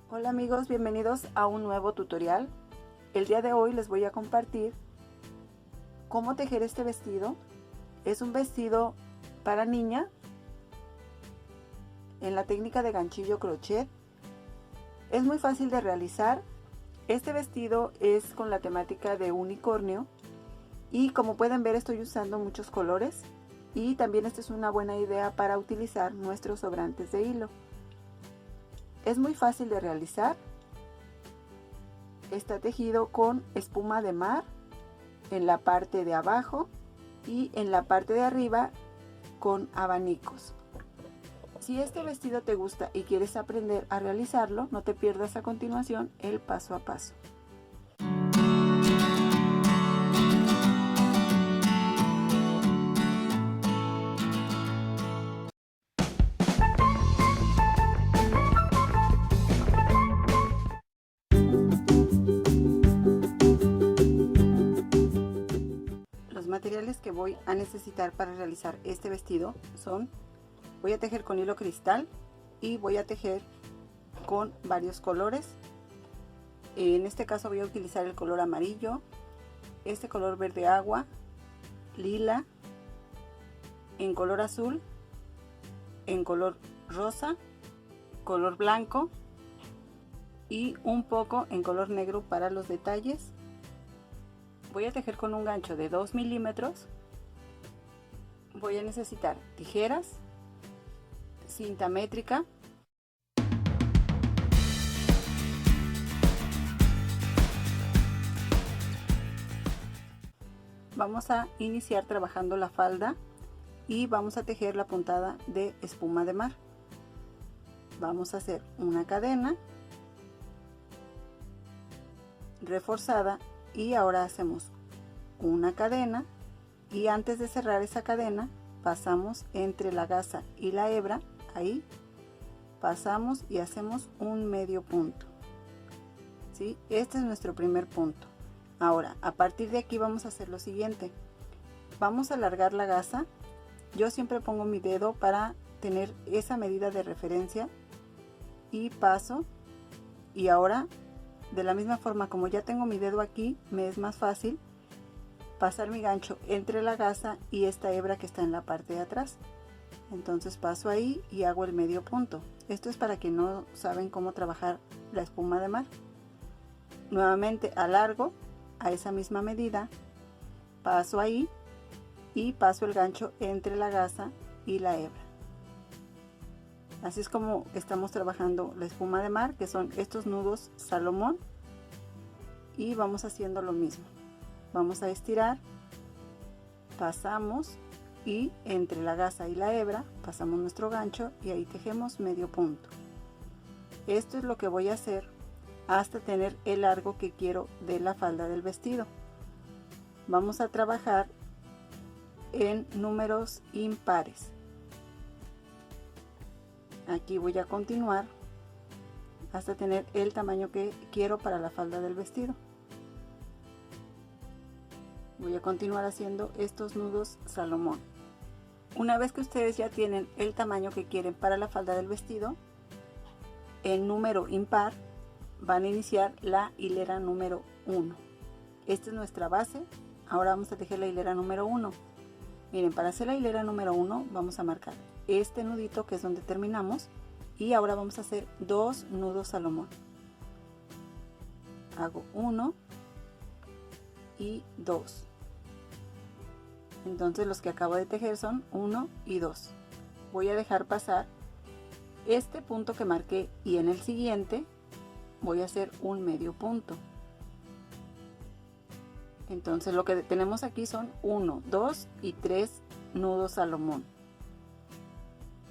Hola amigos, bienvenidos a un nuevo tutorial. El día de hoy les voy a compartir cómo tejer este vestido. Es un vestido para niña en la técnica de ganchillo crochet. Es muy fácil de realizar. Este vestido es con la temática de unicornio y como pueden ver estoy usando muchos colores y también esta es una buena idea para utilizar nuestros sobrantes de hilo. Es muy fácil de realizar. Está tejido con espuma de mar en la parte de abajo y en la parte de arriba con abanicos. Si este vestido te gusta y quieres aprender a realizarlo, no te pierdas a continuación el paso a paso. Los materiales que voy a necesitar para realizar este vestido son: voy a tejer con hilo cristal y voy a tejer con varios colores. En este caso voy a utilizar el color amarillo, este color verde agua, lila, en color azul, en color rosa, color blanco y un poco en color negro para los detalles. Voy a tejer con un gancho de 2 milímetros. Voy a necesitar tijeras, cinta métrica, vamos a iniciar trabajando la falda y vamos a tejer la puntada de espuma de mar. Vamos a hacer una cadena reforzada y ahora hacemos una cadena y antes de cerrar esa cadena pasamos entre la gasa y la hebra, ahí pasamos y hacemos un medio punto. ¿Sí? Este es nuestro primer punto. Ahora a partir de aquí vamos a hacer lo siguiente: vamos a alargar la gasa. Yo siempre pongo mi dedo para tener esa medida de referencia y paso, y ahora de la misma forma como ya tengo mi dedo aquí, me es más fácil pasar mi gancho entre la gasa y esta hebra que está en la parte de atrás. Entonces paso ahí y hago el medio punto. Esto es para que no saben cómo trabajar la espuma de mar. Nuevamente alargo a esa misma medida, paso ahí y paso el gancho entre la gasa y la hebra. Así es como estamos trabajando la espuma de mar, que son estos nudos Salomón, y vamos haciendo lo mismo. Vamos a estirar, pasamos y entre la gasa y la hebra pasamos nuestro gancho y ahí tejemos medio punto. Esto es lo que voy a hacer hasta tener el largo que quiero de la falda del vestido. Vamos a trabajar en números impares. Aquí voy a continuar hasta tener el tamaño que quiero para la falda del vestido. Voy a continuar haciendo estos nudos Salomón. Una vez que ustedes ya tienen el tamaño que quieren para la falda del vestido, en número impar van a iniciar la hilera número 1. Esta es nuestra base. Ahora vamos a tejer la hilera número 1. Miren, para hacer la hilera número 1 vamos a marcar este nudito que es donde terminamos y ahora vamos a hacer 2 nudos Salomón. Hago 1 y 2. Entonces los que acabo de tejer son 1 y 2. Voy a dejar pasar este punto que marqué y en el siguiente voy a hacer un medio punto. Entonces lo que tenemos aquí son 1, 2 y 3 nudos Salomón.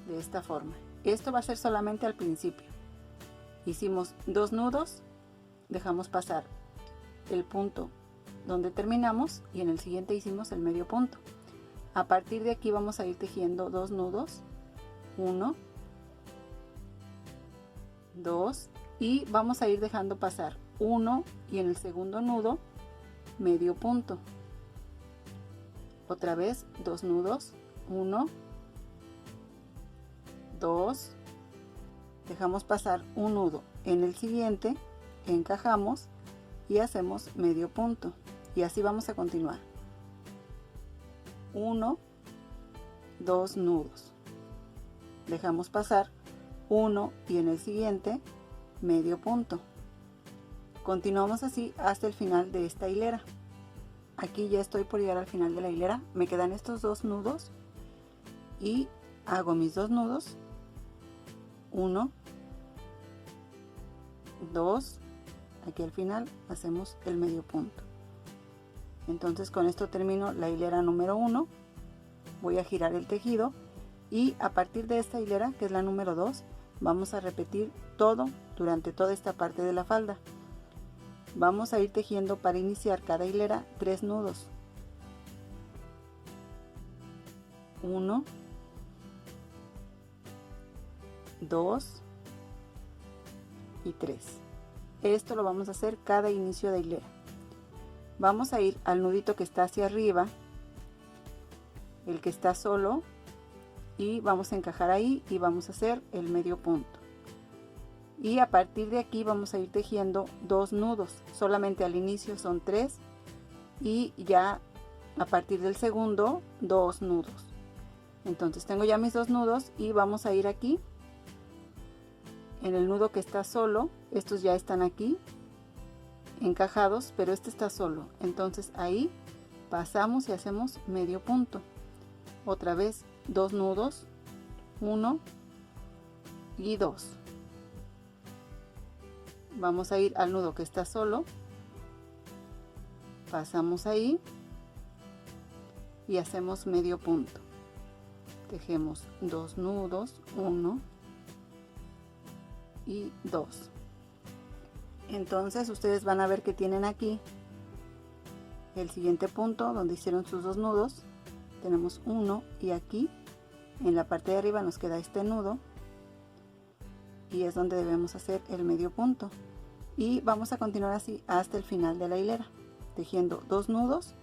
De esta forma. Esto va a ser solamente al principio. Hicimos 2 nudos, dejamos pasar el punto donde terminamos y en el siguiente hicimos el medio punto. A partir de aquí vamos a ir tejiendo 2 nudos, 1, 2 y vamos a ir dejando pasar 1 y en el segundo nudo medio punto. Otra vez 2 nudos, 1, 2 dejamos pasar un nudo, en el siguiente encajamos y hacemos medio punto, y así vamos a continuar. 1, 2 nudos, dejamos pasar uno y en el siguiente medio punto. Continuamos así hasta el final de esta hilera. Aquí ya estoy por llegar al final de la hilera, me quedan estos 2 nudos y hago mis 2 nudos, 1, 2, aquí al final hacemos el medio punto. Entonces con esto termino la hilera número 1, voy a girar el tejido y a partir de esta hilera, que es la número 2, vamos a repetir todo durante toda esta parte de la falda. Vamos a ir tejiendo para iniciar cada hilera 3 nudos, 1, 2 y 3. Esto lo vamos a hacer cada inicio de hilera. Vamos a ir al nudito que está hacia arriba, el que está solo, y vamos a encajar ahí y vamos a hacer el medio punto. Y a partir de aquí vamos a ir tejiendo 2 nudos, solamente al inicio son 3 y ya a partir del segundo 2 nudos. Entonces tengo ya mis 2 nudos y vamos a ir aquí en el nudo que está solo. Estos ya están aquí encajados, pero este está solo, entonces ahí pasamos y hacemos medio punto. Otra vez 2 nudos, 1 y 2. Vamos a ir al nudo que está solo, pasamos ahí y hacemos medio punto. Tejemos 2 nudos, 1 y 2. Entonces ustedes van a ver que tienen aquí el siguiente punto donde hicieron sus 2 nudos. Tenemos 1 y aquí en la parte de arriba nos queda este nudo y es donde debemos hacer el medio punto, y vamos a continuar así hasta el final de la hilera tejiendo 2 nudos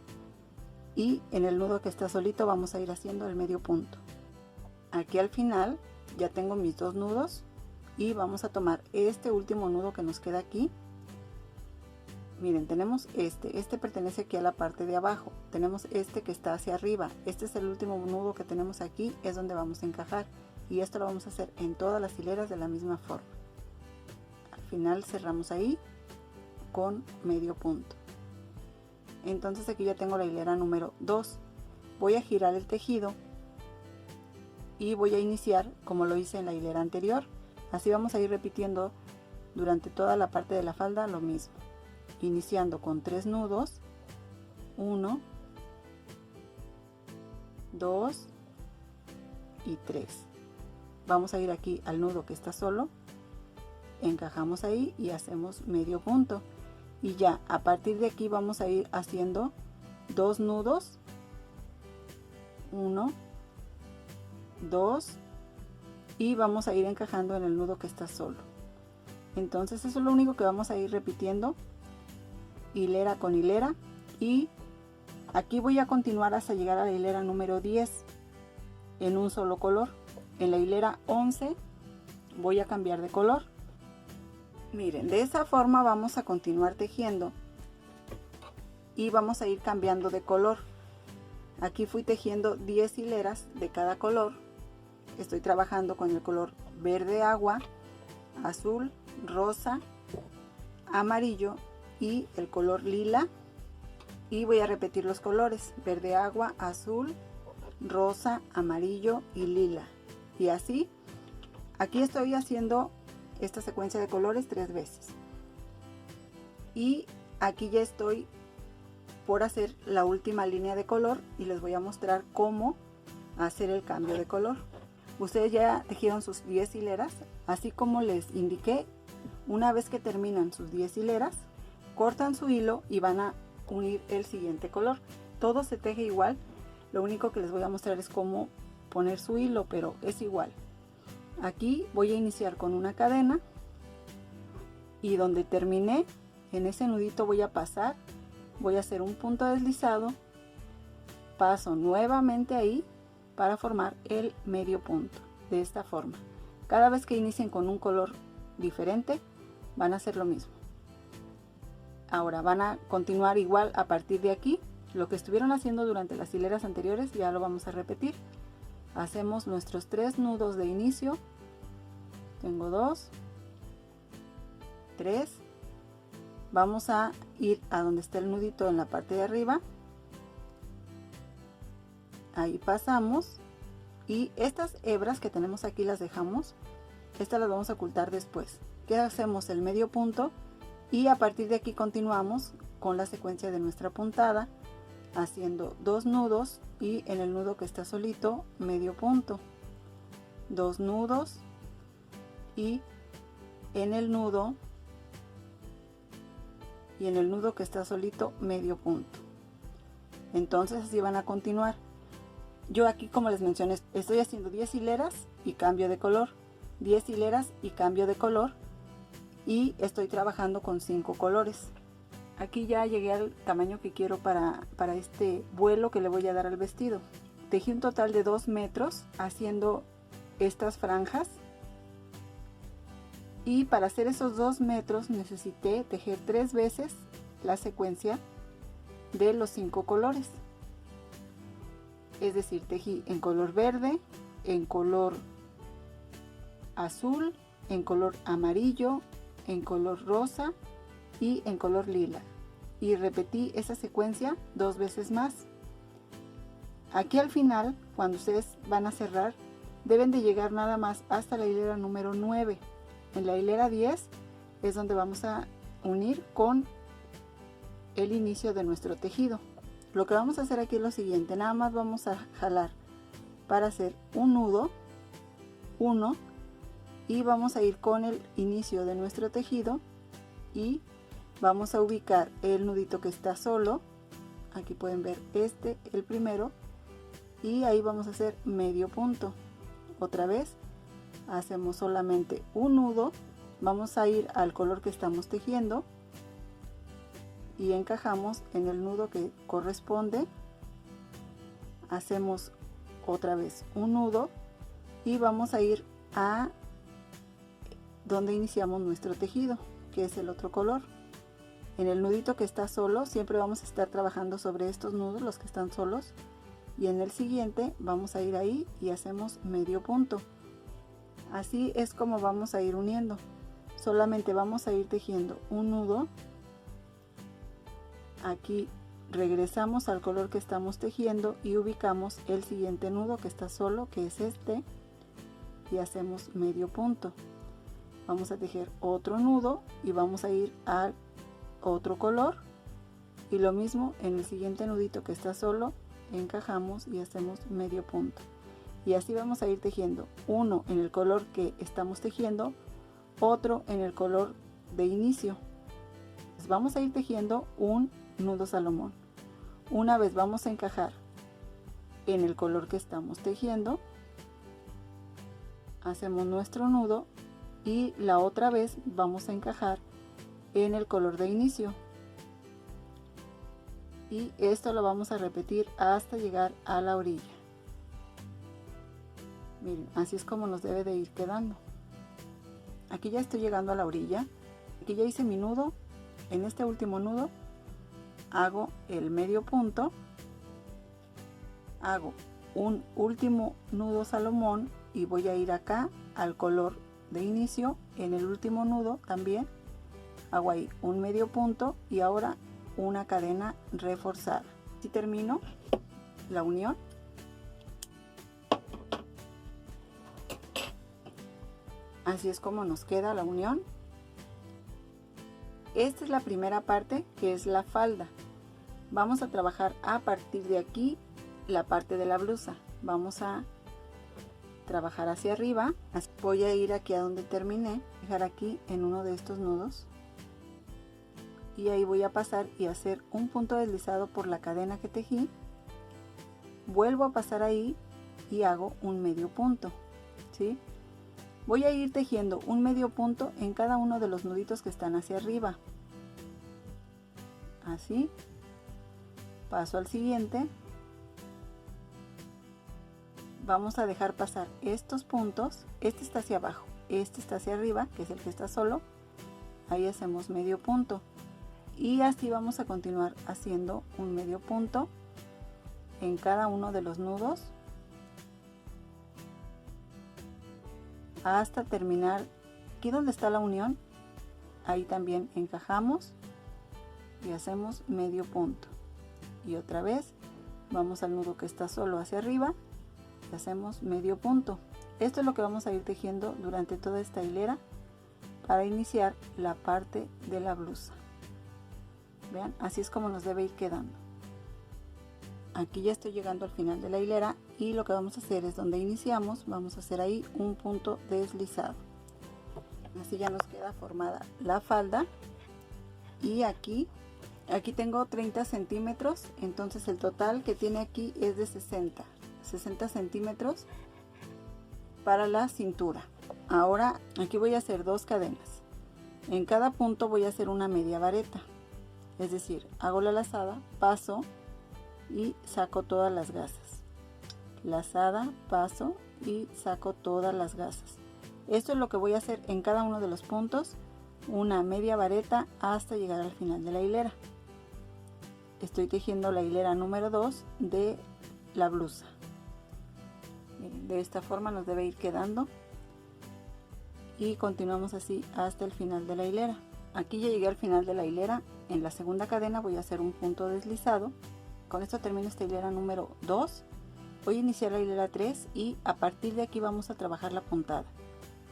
y en el nudo que está solito vamos a ir haciendo el medio punto. Aquí al final ya tengo mis 2 nudos y vamos a tomar este último nudo que nos queda aquí. Miren, tenemos este pertenece aquí a la parte de abajo, tenemos este que está hacia arriba, este es el último nudo que tenemos aquí, es donde vamos a encajar, y esto lo vamos a hacer en todas las hileras de la misma forma. Al final cerramos ahí con medio punto. Entonces aquí ya tengo la hilera número 2, voy a girar el tejido y voy a iniciar como lo hice en la hilera anterior. Así vamos a ir repitiendo durante toda la parte de la falda lo mismo, iniciando con 3 nudos, 1, 2 y 3. Vamos a ir aquí al nudo que está solo, encajamos ahí y hacemos medio punto, y ya a partir de aquí vamos a ir haciendo 2 nudos, 1, 2 y vamos a ir encajando en el nudo que está solo. Entonces eso es lo único que vamos a ir repitiendo hilera con hilera, y aquí voy a continuar hasta llegar a la hilera número 10 en un solo color. En la hilera 11 voy a cambiar de color. Miren, de esa forma vamos a continuar tejiendo y vamos a ir cambiando de color. Aquí fui tejiendo 10 hileras de cada color. Estoy trabajando con el color verde agua, azul, rosa, amarillo y el color lila, y voy a repetir los colores verde agua, azul, rosa, amarillo y lila, y así. Aquí estoy haciendo esta secuencia de colores 3 veces y aquí ya estoy por hacer la última línea de color y les voy a mostrar cómo hacer el cambio de color. Ustedes ya tejieron sus 10 hileras, así como les indiqué. Una vez que terminan sus 10 hileras, cortan su hilo y van a unir el siguiente color. Todo se teje igual, lo único que les voy a mostrar es cómo poner su hilo, pero es igual. Aquí voy a iniciar con una cadena y donde terminé, en ese nudito voy a pasar, voy a hacer un punto deslizado, paso nuevamente ahí para formar el medio punto. De esta forma Cada vez que inicien con un color diferente, van a hacer lo mismo. Ahora van a continuar igual a partir de aquí. Lo que estuvieron haciendo durante las hileras anteriores ya lo vamos a repetir. Hacemos nuestros 3 nudos de inicio. Tengo 2, 3. Vamos a ir a donde está el nudito en la parte de arriba. Ahí pasamos. Y estas hebras que tenemos aquí las dejamos. Estas las vamos a ocultar después. ¿Qué hacemos? El medio punto. Y a partir de aquí continuamos con la secuencia de nuestra puntada, haciendo 2 nudos y en el nudo que está solito medio punto, 2 nudos y en el nudo que está solito medio punto. Entonces así van a continuar. Yo aquí, como les mencioné, estoy haciendo 10 hileras y cambio de color, 10 hileras y cambio de color, y estoy trabajando con 5 colores. Aquí ya llegué al tamaño que quiero para este vuelo que le voy a dar al vestido. Tejí un total de 2 metros haciendo estas franjas, y para hacer esos 2 metros necesité tejer 3 veces la secuencia de los 5 colores. Es decir, tejí en color verde, en color azul, en color amarillo, en color rosa y en color lila, y repetí esa secuencia 2 veces más. Aquí al final, cuando ustedes van a cerrar, deben de llegar nada más hasta la hilera número 9. En la hilera 10 es donde vamos a unir con el inicio de nuestro tejido. Lo que vamos a hacer aquí es lo siguiente: nada más vamos a jalar para hacer un nudo, 1, y vamos a ir con el inicio de nuestro tejido y vamos a ubicar el nudito que está solo. Aquí pueden ver el primero, y ahí vamos a hacer medio punto. Otra vez hacemos solamente un nudo, vamos a ir al color que estamos tejiendo y encajamos en el nudo que corresponde. Hacemos otra vez un nudo y vamos a ir a donde iniciamos nuestro tejido, que es el otro color. En el nudito que está solo siempre vamos a estar trabajando sobre estos nudos, los que están solos, y en el siguiente vamos a ir ahí y hacemos medio punto. Así es como vamos a ir uniendo. Solamente vamos a ir tejiendo un nudo. Aquí regresamos al color que estamos tejiendo y ubicamos el siguiente nudo que está solo, que es este, y hacemos medio punto. Vamos a tejer otro nudo y vamos a ir al otro color, y lo mismo en el siguiente nudito que está solo, encajamos y hacemos medio punto. Y así vamos a ir tejiendo uno en el color que estamos tejiendo, otro en el color de inicio. Pues vamos a ir tejiendo un nudo salomón. Una vez vamos a encajar en el color que estamos tejiendo, hacemos nuestro nudo, y la otra vez vamos a encajar en el color de inicio, y esto lo vamos a repetir hasta llegar a la orilla. Miren, así es como nos debe de ir quedando. Aquí ya estoy llegando a la orilla. Aquí ya hice mi nudo. En este último nudo hago el medio punto, hago un último nudo salomón y voy a ir acá al color de inicio. En el último nudo también hago ahí un medio punto y ahora una cadena reforzada. Así termino la unión. Así es como nos queda la unión. Esta es la primera parte, que es la falda. Vamos a trabajar a partir de aquí la parte de la blusa. Vamos a trabajar hacia arriba. Voy a ir aquí a donde terminé, dejar aquí en uno de estos nudos, y ahí voy a pasar y hacer un punto deslizado por la cadena que tejí. Vuelvo a pasar ahí y hago un medio punto, ¿sí? Voy a ir tejiendo un medio punto en cada uno de los nuditos que están hacia arriba. Así. Paso al siguiente. vamos a dejar pasar estos puntos. Este está hacia abajo, este está hacia arriba, que es el que está solo. Ahí hacemos medio punto y así vamos a continuar haciendo un medio punto en cada uno de los nudos hasta terminar aquí donde está la unión. Ahí también encajamos y hacemos medio punto, y otra vez vamos al nudo que está solo hacia arriba y hacemos medio punto. Esto es lo que vamos a ir tejiendo durante toda esta hilera para iniciar la parte de la blusa. Vean, así es como nos debe ir quedando. Aquí ya estoy llegando al final de la hilera y lo que vamos a hacer es donde iniciamos, vamos a hacer ahí un punto deslizado. Así ya nos queda formada la falda. Y aquí tengo 30 centímetros, entonces el total que tiene aquí es de 60 centímetros para la cintura. Ahora aquí voy a hacer 2 cadenas. En cada punto voy a hacer una media vareta, es decir, hago la lazada, paso y saco todas las gasas. Lazada, paso y saco todas las gasas. Esto es lo que voy a hacer en cada uno de los puntos, una media vareta hasta llegar al final de la hilera. Estoy tejiendo la hilera número 2 de la blusa. Miren, de esta forma nos debe ir quedando y continuamos así hasta el final de la hilera. Aquí ya llegué al final de la hilera. En la segunda cadena voy a hacer un punto deslizado. Con esto termino esta hilera número 2. Voy a iniciar la hilera 3 y a partir de aquí vamos a trabajar la puntada.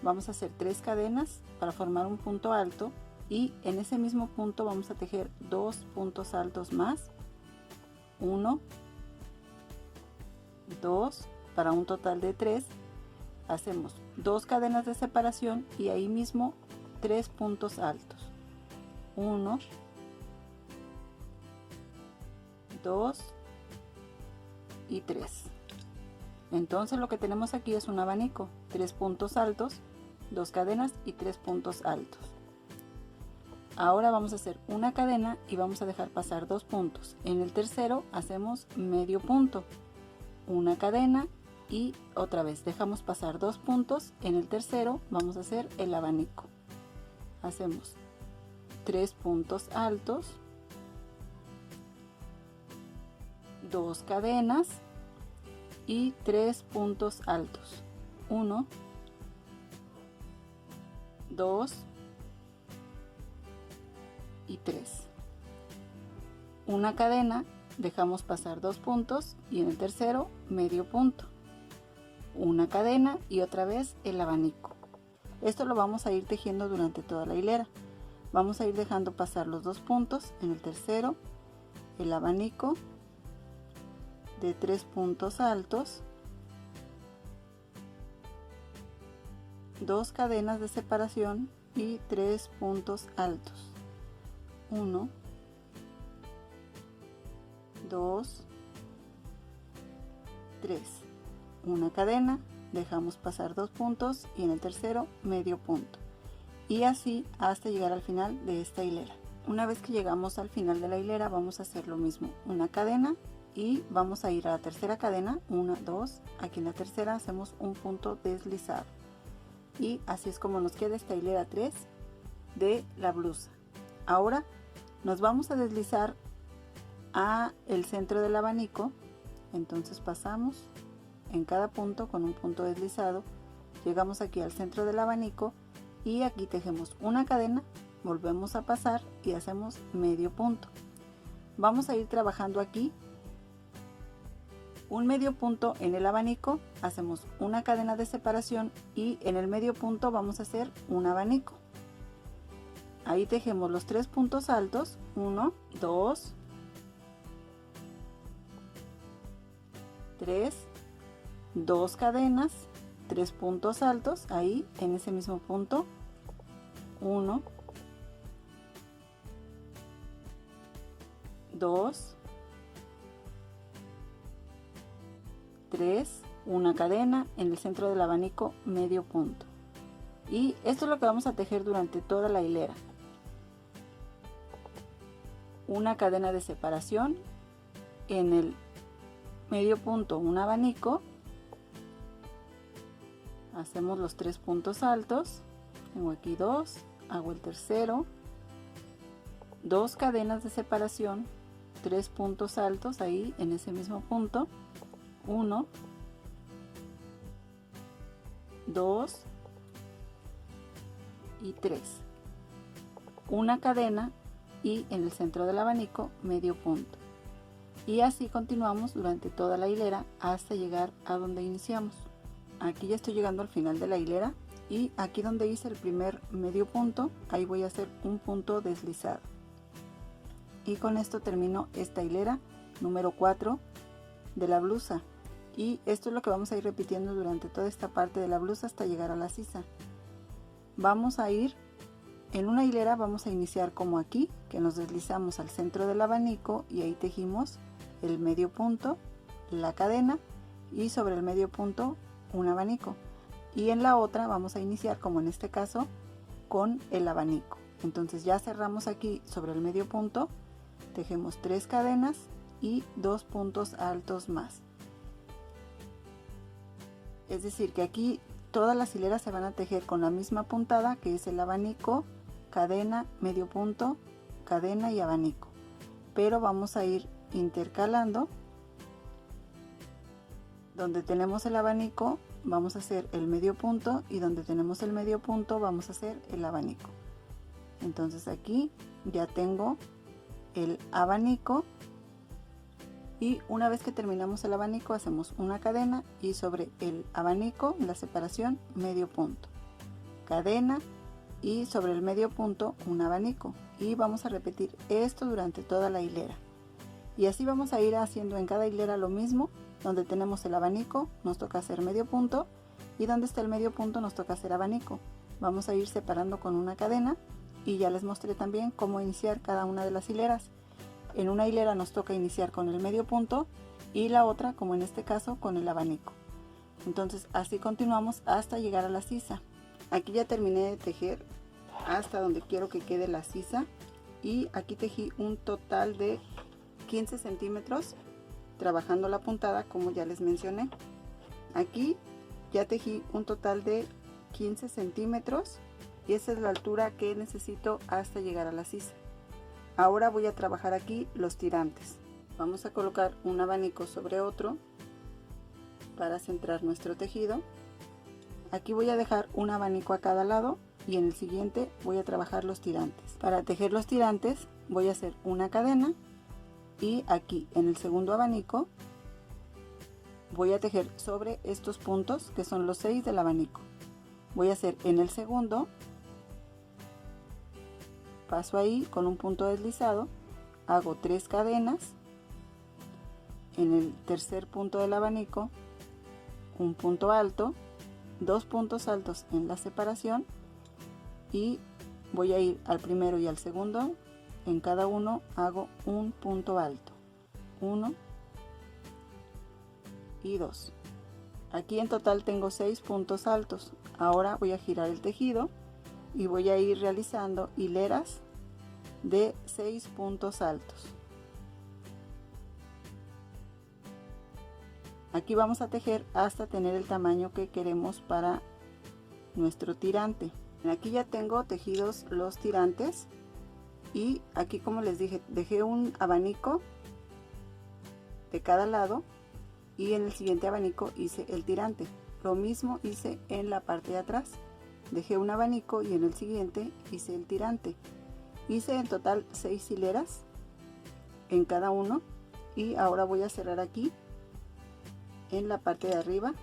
Vamos a hacer 3 cadenas para formar un punto alto y en ese mismo punto vamos a tejer 2 puntos altos más, 1, 2, para un total de 3. Hacemos 2 cadenas de separación y ahí mismo 3 puntos altos, 1, 2 y 3. Entonces lo que tenemos aquí es un abanico, 3 puntos altos, 2 cadenas y 3 puntos altos. Ahora vamos a hacer una cadena y vamos a dejar pasar 2 puntos. En el tercero hacemos medio punto, una cadena y otra vez dejamos pasar 2 puntos. En el tercero vamos a hacer el abanico. Hacemos 3 puntos altos, 2 cadenas y 3 puntos altos, 1, 2 y 3. Una cadena, dejamos pasar 2 puntos y en el tercero medio punto, una cadena y otra vez el abanico. Esto lo vamos a ir tejiendo durante toda la hilera. Vamos a ir dejando pasar los 2 puntos, en el tercero el abanico de 3 puntos altos, 2 cadenas de separación y 3 puntos altos, 1, 2, 3, una cadena, dejamos pasar 2 puntos y en el tercero medio punto, y así hasta llegar al final de esta hilera. Una vez que llegamos al final de la hilera vamos a hacer lo mismo, una cadena y vamos a ir a la tercera cadena, 1, 2, aquí en la tercera hacemos un punto deslizado y así es como nos queda esta hilera 3 de la blusa. Ahora nos vamos a deslizar a el centro del abanico, entonces pasamos en cada punto con un punto deslizado, llegamos aquí al centro del abanico y aquí tejemos una cadena, volvemos a pasar y hacemos medio punto. Vamos a ir trabajando aquí un medio punto en el abanico, hacemos una cadena de separación y en el medio punto vamos a hacer un abanico. Ahí tejemos los 3 puntos altos, 1, 2, 3, 2 cadenas, 3 puntos altos, ahí en ese mismo punto, 1, 2, 3, una cadena, en el centro del abanico medio punto. Y esto es lo que vamos a tejer durante toda la hilera. Una cadena de separación, en el medio punto un abanico, hacemos los 3 puntos altos, tengo aquí 2, hago el tercero, 2 cadenas de separación, 3 puntos altos ahí en ese mismo punto, 1, 2 y 3, una cadena y en el centro del abanico medio punto, y así continuamos durante toda la hilera hasta llegar a donde iniciamos. Aquí ya estoy llegando al final de la hilera y aquí donde hice el primer medio punto, ahí voy a hacer un punto deslizado, y con esto termino esta hilera número 4 de la blusa. Y esto es lo que vamos a ir repitiendo durante toda esta parte de la blusa hasta llegar a la sisa. Vamos a ir en una hilera, vamos a iniciar como aquí, que nos deslizamos al centro del abanico y ahí tejimos el medio punto, la cadena y sobre el medio punto un abanico, y en la otra vamos a iniciar como en este caso con el abanico. Entonces ya cerramos aquí sobre el medio punto, tejemos 3 cadenas y 2 puntos altos más. Es decir que aquí todas las hileras se van a tejer con la misma puntada, que es el abanico, cadena, medio punto, cadena y abanico, pero vamos a ir intercalando. Donde tenemos el abanico vamos a hacer el medio punto, y donde tenemos el medio punto vamos a hacer el abanico. Entonces aquí ya tengo el abanico, y una vez que terminamos el abanico hacemos una cadena y sobre el abanico, en la separación, medio punto, cadena y sobre el medio punto un abanico, y vamos a repetir esto durante toda la hilera. Y así vamos a ir haciendo en cada hilera lo mismo. Donde tenemos el abanico nos toca hacer medio punto, y donde está el medio punto nos toca hacer abanico. Vamos a ir separando con una cadena, y ya les mostré también cómo iniciar cada una de las hileras. En una hilera nos toca iniciar con el medio punto y la otra, como en este caso, con el abanico. Entonces así continuamos hasta llegar a la sisa. Aquí ya terminé de tejer hasta donde quiero que quede la sisa, y aquí tejí un total de 15 centímetros trabajando la puntada, como ya les mencioné. Aquí ya tejí un total de 15 centímetros y esa es la altura que necesito hasta llegar a la sisa. Ahora voy a trabajar aquí los tirantes. Vamos a colocar un abanico sobre otro para centrar nuestro tejido. Aquí voy a dejar un abanico a cada lado, y en el siguiente voy a trabajar los tirantes. Para tejer los tirantes voy a hacer una cadena, y aquí en el segundo abanico voy a tejer sobre estos puntos, que son los 6 del abanico. Voy a hacer en el segundo, paso ahí con un punto deslizado, hago 3 cadenas, en el tercer punto del abanico un punto alto, 2 puntos altos en la separación, y voy a ir al primero y al segundo. En cada uno hago un punto alto, 1 y 2. Aquí en total tengo 6 puntos altos. Ahora voy a girar el tejido y voy a ir realizando hileras de 6 puntos altos. Aquí vamos a tejer hasta tener el tamaño que queremos para nuestro tirante. Aquí ya tengo tejidos los tirantes. Y aquí, como les dije, dejé un abanico de cada lado, y en el siguiente abanico hice el tirante. Lo mismo hice en la parte de atrás, dejé un abanico y en el siguiente hice el tirante. Hice en total 6 hileras en cada uno, y ahora voy a cerrar aquí en la parte de arriba,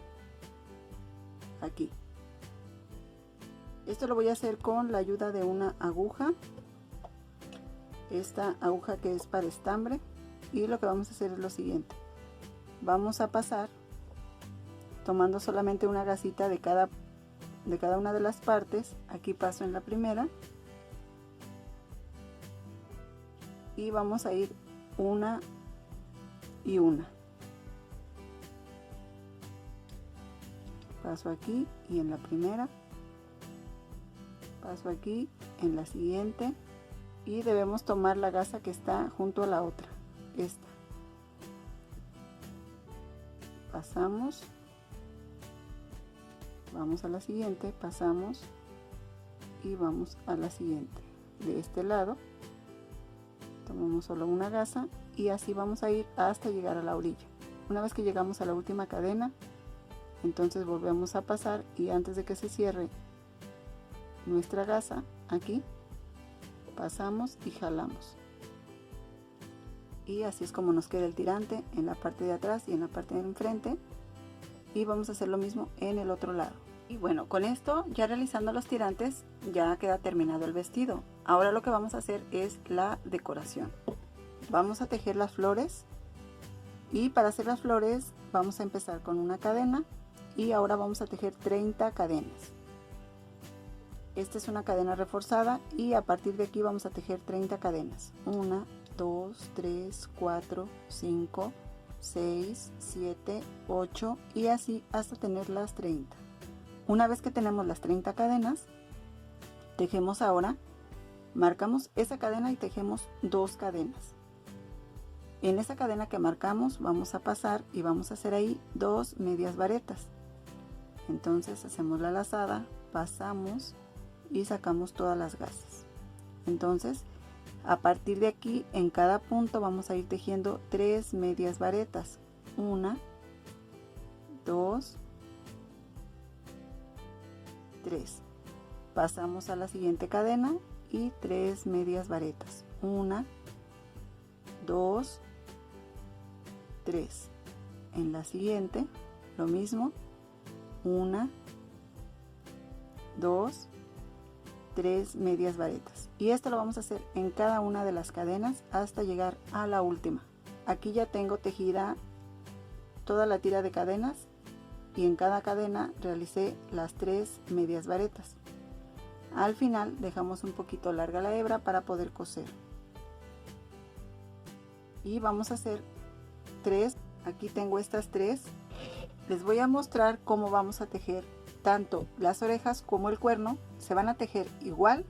aquí. Esto lo voy a hacer con la ayuda de una aguja, esta aguja que es para estambre, y lo que vamos a hacer es lo siguiente: vamos a pasar tomando solamente una gasita de cada una de las partes. Aquí paso en la primera y vamos a ir una y una. Paso aquí y en la primera, paso aquí en la siguiente, y debemos tomar la gasa que está junto a la otra, esta. vamos a la siguiente, pasamos y vamos a la siguiente. De este lado tomamos solo una gasa y así vamos a ir hasta llegar a la orilla. Una vez que llegamos a la última cadena, entonces volvemos a pasar y antes de que se cierre nuestra gasa, aquí pasamos y jalamos. Y así es como nos queda el tirante en la parte de atrás y en la parte de enfrente. Y vamos a hacer lo mismo en el otro lado. Y bueno, con esto ya realizando los tirantes ya queda terminado el vestido. Ahora lo que vamos a hacer es la decoración. Vamos a tejer las flores y para hacer las flores vamos a empezar con una cadena y ahora vamos a tejer 30 cadenas. Esta es una cadena reforzada y a partir de aquí vamos a tejer 30 cadenas. 1, 2, 3, 4, 5, 6, 7, 8 y así hasta tener las 30. Una vez que tenemos las 30 cadenas, tejemos ahora, marcamos esa cadena y tejemos 2 cadenas. En esa cadena que marcamos vamos a pasar y vamos a hacer ahí 2 medias varetas. Entonces hacemos la lazada, pasamos y sacamos todas las gasas. Entonces a partir de aquí en cada punto vamos a ir tejiendo 3 medias varetas. 1, 2, 3. Pasamos a la siguiente cadena y 3 medias varetas. 1, 2, 3. En la siguiente lo mismo. 1, 2, 3 medias varetas. Y esto lo vamos a hacer en cada una de las cadenas hasta llegar a la última. Aquí ya tengo tejida toda la tira de cadenas y en cada cadena realicé las 3 medias varetas. Al final dejamos un poquito larga la hebra para poder coser. Y vamos a hacer 3. Aquí tengo estas 3. Les voy a mostrar cómo vamos a tejer tanto las orejas como el cuerno. Se van a tejer igual.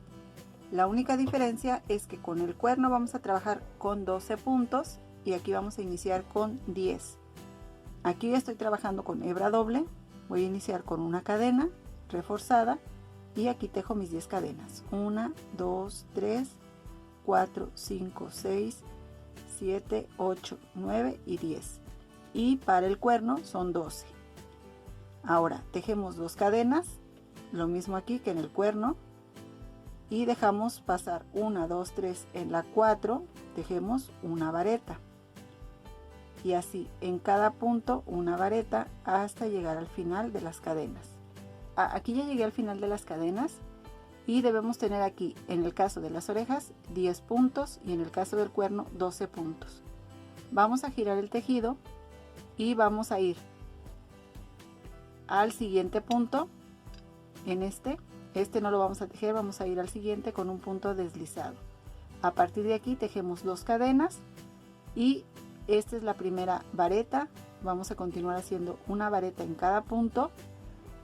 La única diferencia es que con el cuerno vamos a trabajar con 12 puntos y aquí vamos a iniciar con 10. Aquí estoy trabajando con hebra doble. Voy a iniciar con una cadena reforzada y aquí tejo mis 10 cadenas. 1, 2, 3, 4, 5, 6, 7, 8, 9 y 10. Y para el cuerno son 12. Ahora tejemos 2 cadenas, lo mismo aquí que en el cuerno, y dejamos pasar 1, 2, 3, en la 4 tejemos una vareta y así en cada punto una vareta hasta llegar al final de las cadenas. Aquí ya llegué al final de las cadenas y debemos tener aquí en el caso de las orejas 10 puntos y en el caso del cuerno 12 puntos. Vamos a girar el tejido y vamos a ir al siguiente punto. En este no lo vamos a tejer, vamos a ir al siguiente con un punto deslizado. A partir de aquí tejemos 2 cadenas y esta es la primera vareta. Vamos a continuar haciendo una vareta en cada punto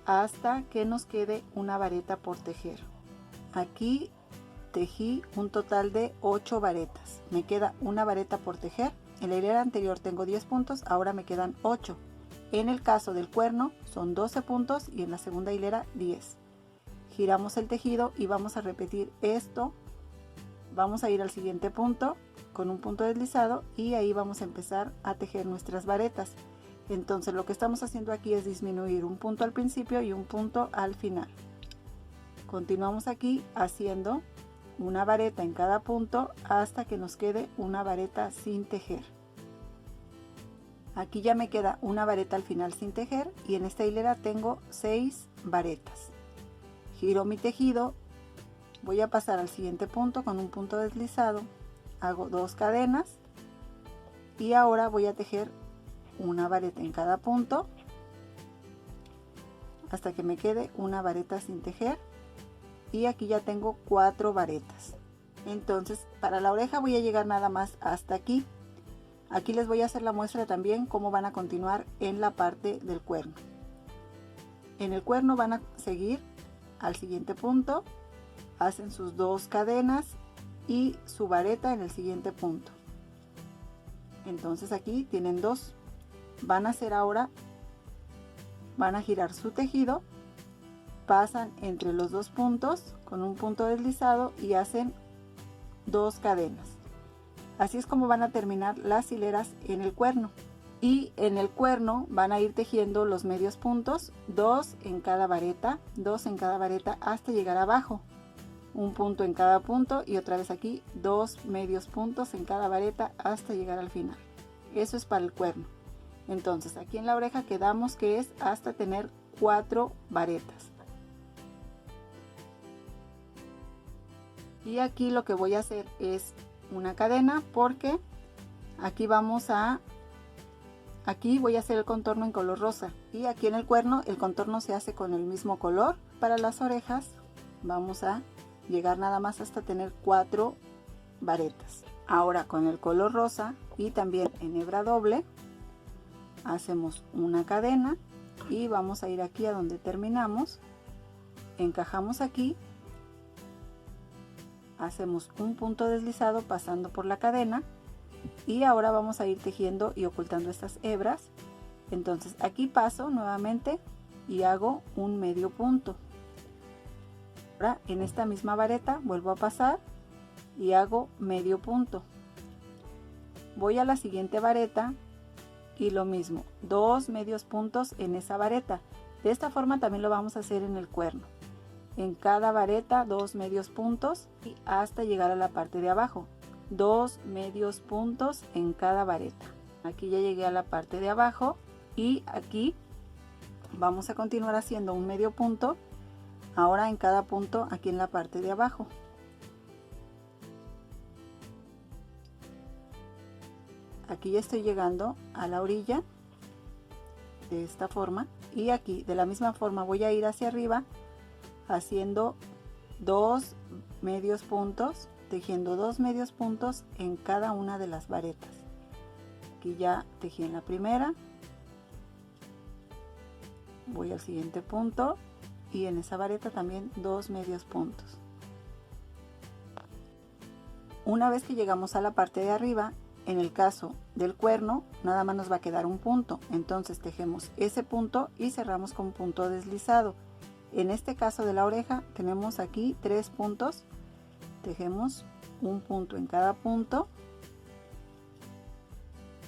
hasta que nos quede una vareta por tejer. Aquí tejí un total de 8 varetas, me queda una vareta por tejer. En la hilera anterior tengo 10 puntos, ahora me quedan 8. En el caso del cuerno son 12 puntos y en la segunda hilera 10. Giramos el tejido y vamos a repetir esto. Vamos a ir al siguiente punto con un punto deslizado y ahí vamos a empezar a tejer nuestras varetas. Entonces lo que estamos haciendo aquí es disminuir un punto al principio y un punto al final. Continuamos aquí haciendo una vareta en cada punto hasta que nos quede una vareta sin tejer. Aquí ya me queda una vareta al final sin tejer y en esta hilera tengo 6 varetas. Giro mi tejido, voy a pasar al siguiente punto con un punto deslizado, hago 2 cadenas y ahora voy a tejer una vareta en cada punto hasta que me quede una vareta sin tejer y aquí ya tengo 4 varetas. Entonces para la oreja voy a llegar nada más hasta aquí. Aquí les voy a hacer la muestra también cómo van a continuar en la parte del cuerno. En el cuerno van a seguir al siguiente punto, hacen sus 2 cadenas y su vareta en el siguiente punto. Entonces aquí tienen 2. Van a hacer ahora, van a girar su tejido pasan entre los dos puntos con un punto deslizado y hacen 2 cadenas. Así es como van a terminar las hileras en el cuerno. Y en el cuerno van a ir tejiendo los medios puntos, 2 en cada vareta, 2 en cada vareta hasta llegar abajo. Un punto en cada punto y otra vez aquí 2 medios puntos en cada vareta hasta llegar al final. Eso es para el cuerno. Entonces aquí en la oreja quedamos que es hasta tener 4 varetas. Y aquí lo que voy a hacer es una cadena porque aquí aquí voy a hacer el contorno en color rosa y aquí en el cuerno el contorno se hace con el mismo color. Para las orejas vamos a llegar nada más hasta tener 4 varetas. Ahora con el color rosa y también en hebra doble hacemos una cadena y vamos a ir aquí a donde terminamos, encajamos aquí, hacemos un punto deslizado pasando por la cadena y ahora vamos a ir tejiendo y ocultando estas hebras. Entonces aquí paso nuevamente y hago un medio punto. Ahora en esta misma vareta vuelvo a pasar y hago medio punto. Voy a la siguiente vareta y lo mismo, 2 medios puntos en esa vareta. De esta forma también lo vamos a hacer en el cuerno. En cada vareta 2 medios puntos y hasta llegar a la parte de abajo. 2 medios puntos en cada vareta. Aquí ya llegué a la parte de abajo y aquí vamos a continuar haciendo un medio punto. Ahora en cada punto aquí en la parte de abajo. Aquí ya estoy llegando a la orilla de esta forma y aquí de la misma forma voy a ir hacia arriba haciendo 2 medios puntos, tejiendo 2 medios puntos en cada una de las varetas. Aquí ya tejí en la primera, voy al siguiente punto y en esa vareta también 2 medios puntos. Una vez que llegamos a la parte de arriba, en el caso del cuerno nada más nos va a quedar un punto, entonces tejemos ese punto y cerramos con punto deslizado. En este caso de la oreja tenemos aquí 3 puntos, tejemos un punto en cada punto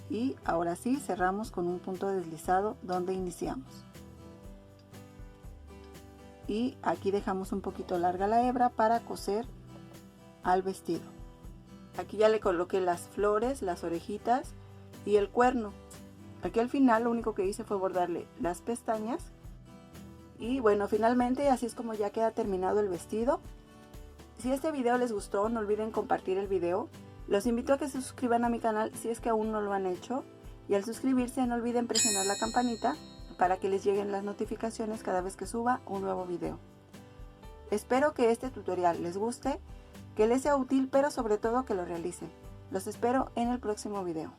y ahora sí cerramos con un punto deslizado donde iniciamos. Y aquí dejamos un poquito larga la hebra para coser al vestido. Aquí ya le coloqué las flores, las orejitas y el cuerno. Aquí al final lo único que hice fue bordarle las pestañas. Y bueno, finalmente así es como ya queda terminado el vestido. Si este video les gustó, no olviden compartir el video. Los invito a que se suscriban a mi canal si es que aún no lo han hecho. Y al suscribirse no olviden presionar la campanita para que les lleguen las notificaciones cada vez que suba un nuevo video. Espero que este tutorial les guste, que les sea útil, pero sobre todo que lo realicen. Los espero en el próximo video.